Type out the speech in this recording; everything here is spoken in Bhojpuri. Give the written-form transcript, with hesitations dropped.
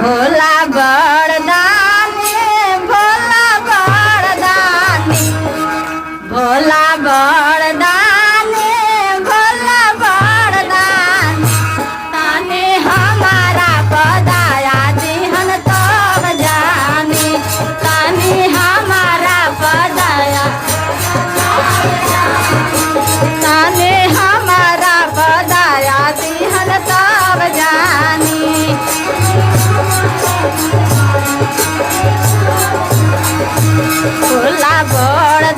भोला बड़दानी भोला बड़दानी भोला बड़दानी भोला बड़दानी ताने हमारा पदाया दिहन तब जानी ताने हमारा पदाया ताने हमारा पदाया दिहन तब जानी भोला बड़